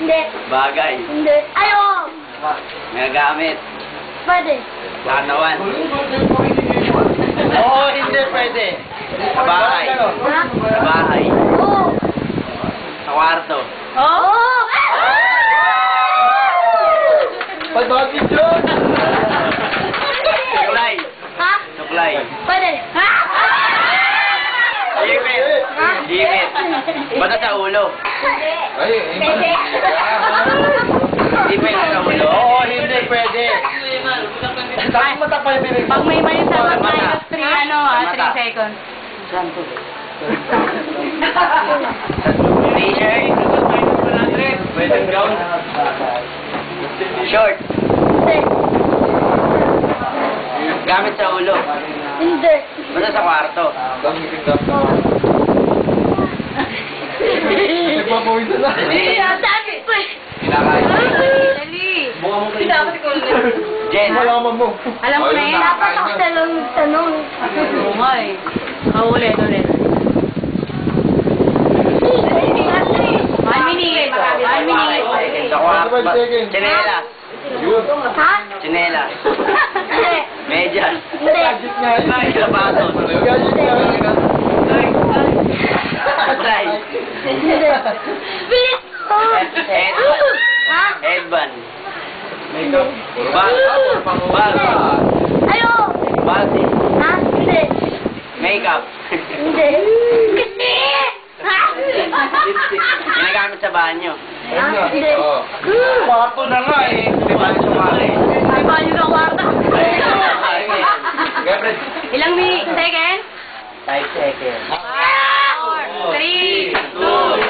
Hindi. Bagay. Hindi. Ayo! Nagamit. Pwede. Lanawan. Oo, hindi pwede. Sa bahay. Ha? Sa bahay. Oo. Sa kwarto. Oo! Pagbabi dyan! Suklay. Ha? Suklay. Pwede. Ha? Jimit. Jimit. Bata sa ulo. Ay, Pwede. Hindi pwede sa ulo. Oo, hindi pwede. Saan matakpay yung binig? Pag may mali sa Sa mga mata. 3 seconds. Saan to? T-shirt. Pwede gown. Short. Hindi. Gamit sa ulo. Hindi. Basta sa kwarto. Oo. Nagpapawisan na. Hindi. Sabi ko eh. Kinakain. Dali. Dapat ko ulit. Jen. Malaman mo. Alam mo na yun? Dapat ako tanong. Oo nga eh. Ulit. 1 minute. 1 minute. Sa kwarto. Chinela. Yun. Ha? Chinela. Hindi. Medyas. Hindi. Gadget nga yun. Sapatos. Gadget nga yun. Patay. Hindi. Bilis! Headband. Ha? Headband. Makeup. Bag. Bag. Ayo! Bati. Ha? Hindi. Makeup. Hindi. Hindi! Ha? Ginagamit sa banyo. Ha? Hindi. Oo. Kwarto na nga eh. Di ba sumali? May banyo sa kwarto. Gabriel. Ilang minute? Second? 5 seconds. 4, 3, 2,